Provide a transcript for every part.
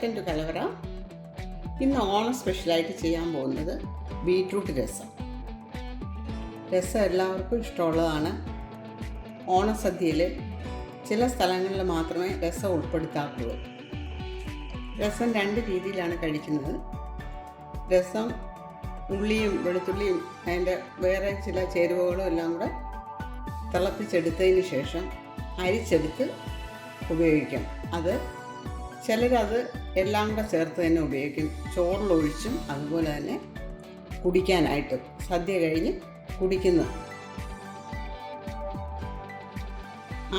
Welcome to കലവറ. ഇന്ന് ഓണം സ്പെഷ്യലായിട്ട് ചെയ്യാൻ പോകുന്നത് ബീട്രൂട്ട് രസം. രസം എല്ലാവർക്കും ഇഷ്ടമുള്ളതാണ്. ഓണസദ്യയിൽ ചില സ്ഥലങ്ങളിൽ മാത്രമേ രസം ഉൾപ്പെടുത്താറുള്ളൂ. രസം രണ്ട് രീതിയിലാണ് കഴിക്കുന്നത്. രസം ഉള്ളിയും വെളുത്തുള്ളിയും അതിൻ്റെ വേറെ ചില ചേരുവകളും എല്ലാം കൂടെ തിളപ്പിച്ചെടുത്തതിന് ശേഷം അരിച്ചെടുത്ത് ഉപയോഗിക്കാം. ചിലരത് എല്ലാം കൂടെ ചേർത്ത് തന്നെ ഉപയോഗിക്കും. ചോറിലൊഴിച്ചും അതുപോലെ തന്നെ കുടിക്കാനായിട്ട് സദ്യ കഴിഞ്ഞ് കുടിക്കുന്നത്.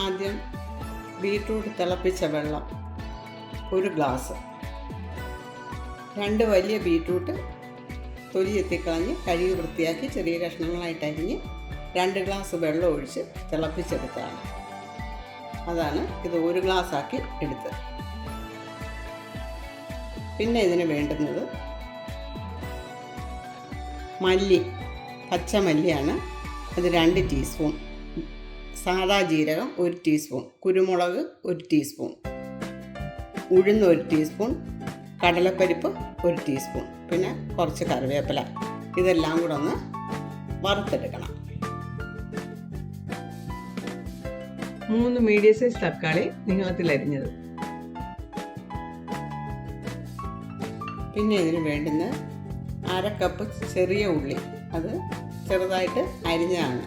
ആദ്യം ബീട്രൂട്ട് തിളപ്പിച്ച വെള്ളം 1 ഗ്ലാസ്, 2 വലിയ ബീട്രൂട്ട് തൊലി എത്തിക്കളഞ്ഞ് കഴുകി വൃത്തിയാക്കി ചെറിയ കഷ്ണങ്ങളായിട്ട് അരിഞ്ഞ് 2 ഗ്ലാസ് വെള്ളം ഒഴിച്ച് തിളപ്പിച്ചെടുത്തതാണ്. അതാണ് ഇത് 1 ഗ്ലാസ് ആക്കി എടുത്തത്. പിന്നെ ഇതിന് വേണ്ടുന്നത് മല്ലി, പച്ചമല്ലിയാണ്. അത് 2 ടീസ്പൂൺ, സാദാ ജീരകം 1 ടീസ്പൂൺ, കുരുമുളക് 1 ടീസ്പൂൺ, ഉഴുന്ന് 1 ടീസ്പൂൺ, കടലപ്പരിപ്പ് 1 ടീസ്പൂൺ, പിന്നെ കുറച്ച് കറിവേപ്പില. ഇതെല്ലാം കൂടെ ഒന്ന് വറുത്തെടുക്കണം. 3 മീഡിയം സൈസ് തക്കാളി നീളത്തിലരിഞ്ഞത്. പിന്നെ ഇതിന് വേണ്ടുന്ന 1/2 കപ്പ് ചെറിയ ഉള്ളി, അത് ചെറുതായിട്ട് അരിഞ്ഞതാണ്.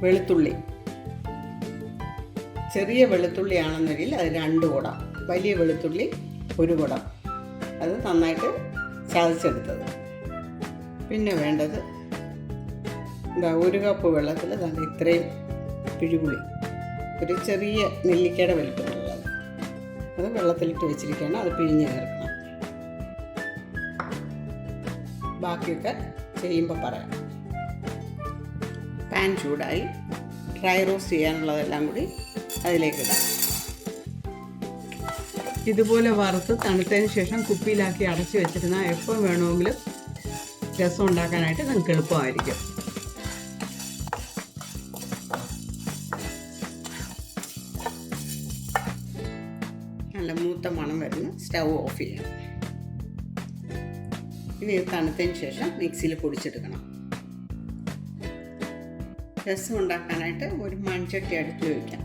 വെളുത്തുള്ളി, ചെറിയ വെളുത്തുള്ളി ആണെന്നെങ്കിൽ അത് 2 കുടം, വലിയ വെളുത്തുള്ളി 1 കുടം, അത് നന്നായിട്ട് ചതച്ചെടുത്തത്. പിന്നെ വേണ്ടത് 1 കപ്പ് വെള്ളത്തിൽ ഇത്രയും പിഴുപുളി, ഒരു ചെറിയ നെല്ലിക്കയുടെ വലിപ്പമുള്ളത്, അത് വെള്ളത്തിലിട്ട് വെച്ചിരിക്കുകയാണ്. അത് പിഴിഞ്ഞ് ചേർക്കണം. ബാക്കിയൊക്കെ ചെയ്യുമ്പോൾ പറയാം. പാൻ ചൂടായി ഡ്രൈ റോസ്റ്റ് ചെയ്യാനുള്ളതെല്ലാം കൂടി അതിലേക്കിടാം. ഇതുപോലെ വറുത്ത് തണുത്തതിന് ശേഷം കുപ്പിയിലാക്കി അടച്ചു വെച്ചിരുന്നാൽ എപ്പോൾ വേണമെങ്കിലും രസം ഉണ്ടാക്കാനായിട്ട് നിങ്ങൾക്ക് എളുപ്പമായിരിക്കും. നല്ല മൂത്ത മണം വരുന്ന സ്റ്റൗ ഓഫ് ചെയ്യാം. ഇനി ഇത് തണുത്തതിന് ശേഷം മിക്സിയിൽ പൊടിച്ചെടുക്കണം. രസം ഉണ്ടാക്കാനായിട്ട് ഒരു മൺചട്ടി അടുപ്പിൽ വയ്ക്കാം.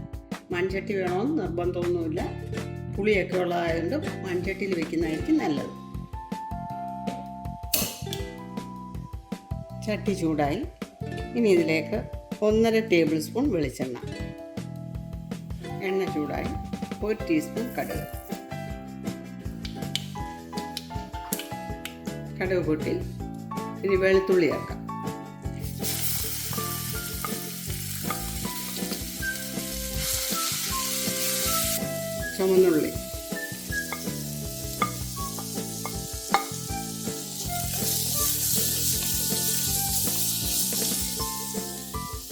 മൺചട്ടി വേണമെന്ന് നിർബന്ധമൊന്നുമില്ല. പുളിയൊക്കെ ഉള്ളതായതുകൊണ്ട് മൺചട്ടിയിൽ വെക്കുന്നതായിരിക്കും നല്ലത്. ചട്ടി ചൂടായി. ഇനി ഇതിലേക്ക് 1.5 ടേബിൾ സ്പൂൺ വെളിച്ചെണ്ണ, എണ്ണ ചൂടായി 1 ടീസ്പൂൺ കടുക് പൊട്ടി. ഇനി വെളുത്തുള്ളി ചേർക്കാം. ചുവന്നുള്ളി,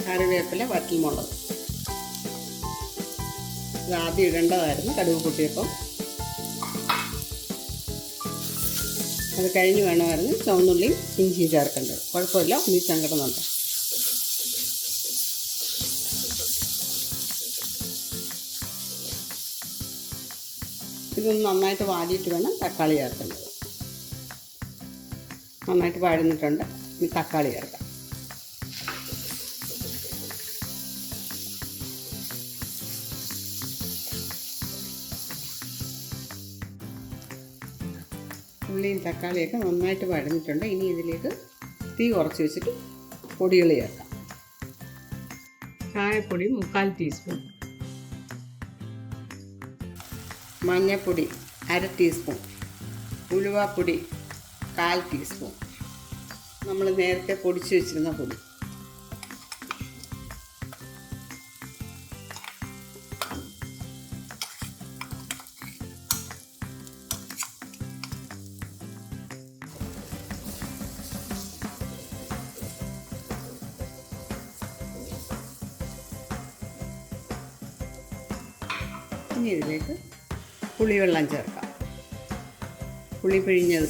കറിവേപ്പില, വറ്റൽമുളക്. ഇത് ആദ്യം ഇടേണ്ടതായിരുന്നു കടുക് പൊട്ടിയപ്പോൾ. അത് കഴിഞ്ഞ് വേണമായിരുന്നു ചുവന്നുള്ളിയും ഇഞ്ചിയും ചേർക്കേണ്ടത്. കുഴപ്പമില്ല, ഒന്നിച്ചങ്ങടുന്നുണ്ട്. ഇതൊന്ന് നന്നായിട്ട് വാടിയിട്ട് വേണം തക്കാളി ചേർക്കേണ്ടത്. നന്നായിട്ട് വാഴുന്നിട്ടുണ്ട്. ഇനി തക്കാളി ചേർക്കാം. ഉള്ളിയും തക്കാളിയൊക്കെ നന്നായിട്ട് വഴന്നിട്ടുണ്ട്. ഇനി ഇതിലേക്ക് തീ കുറച്ച് വെച്ചിട്ട് പൊടികൾ ചേർക്കാം. ചായപ്പൊടി 3/4 ടീസ്പൂൺ, മഞ്ഞൾപ്പൊടി 1/2 ടീസ്പൂൺ, ഉലുവാപ്പൊടി 1/4 ടീസ്പൂൺ, നമ്മൾ നേരത്തെ പൊടിച്ച് വെച്ചിരുന്ന പൊടി. ഇനി ഇതിലേക്ക് പുളിവെള്ളം ചേർക്കാം. പുളി പിഴിഞ്ഞത്,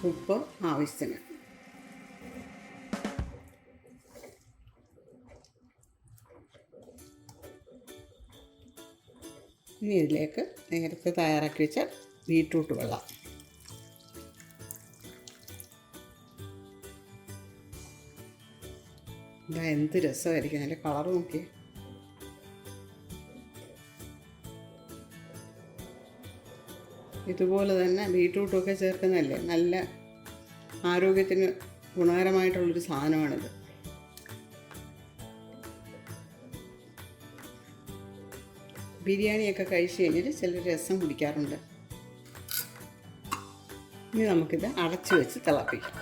ഉപ്പ് ആവശ്യത്തിന്. ഇനി ഇതിലേക്ക് നേരത്തെ തയ്യാറാക്കി വെച്ച ബീട്രൂട്ട് വെള്ളം. ഇതാ എന്ത് രസമായിരിക്കും, നല്ല കളർ നോക്കി. ഇതുപോലെ തന്നെ ബീട്രൂട്ടൊക്കെ ചേർക്കുന്നതല്ലേ, നല്ല ആരോഗ്യത്തിന് ഗുണകരമായിട്ടുള്ളൊരു സാധനമാണിത്. ബിരിയാണിയൊക്കെ കഴിച്ച് കഴിഞ്ഞിട്ട് ചിലർ രസം കുടിക്കാറുണ്ട്. ഇനി നമുക്കിത് അടച്ചു വെച്ച് തിളപ്പിക്കാം.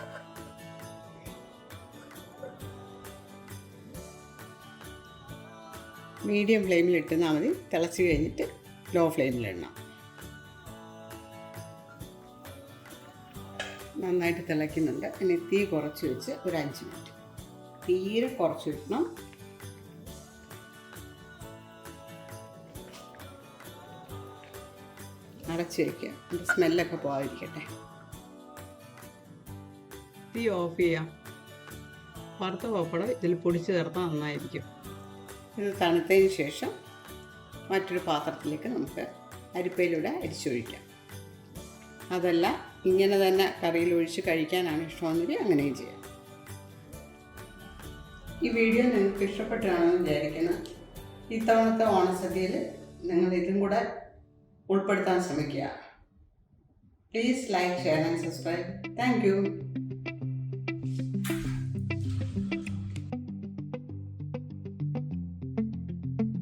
മീഡിയം ഫ്ലെയിമിൽ ഇട്ടുന്നാൽ മതി. തിളച്ച് കഴിഞ്ഞിട്ട് ലോ ഫ്ലെയിമിലിടണം. നന്നായിട്ട് തിളയ്ക്കുന്നുണ്ട്. ഇനി തീ കുറച്ച് വെച്ച് ഒരു 5 മിനിറ്റ്, തീരെ കുറച്ച് വെക്കണം. അടച്ച് വയ്ക്കുക, അതിൻ്റെ സ്മെല്ലൊക്കെ പോകാതിരിക്കട്ടെ. തീ ഓഫ് ചെയ്യാം. വറുത്ത പപ്പടം ഇതിൽ പൊടിച്ച് ചേർത്താൽ നന്നായിരിക്കും. ഇത് തണുത്തതിന് ശേഷം മറ്റൊരു പാത്രത്തിലേക്ക് നമുക്ക് അരിപ്പയിലൂടെ അരിച്ചൊഴിക്കാം. അതല്ല ഇങ്ങനെ തന്നെ കറിയിൽ ഒഴിച്ച് കഴിക്കാനാണ് ഇഷ്ടമെങ്കിൽ അങ്ങനെയും ചെയ്യാം. ഈ വീഡിയോ നിങ്ങൾക്ക് ഇഷ്ടപ്പെട്ടാണെന്ന് വിചാരിക്കുന്നു. ഇത്തവണത്തെ ഓണസദ്യയിൽ നിങ്ങൾ ഇതും കൂടെ ഉൾപ്പെടുത്താൻ ശ്രമിക്കുക. Please like, share and subscribe. Thank you.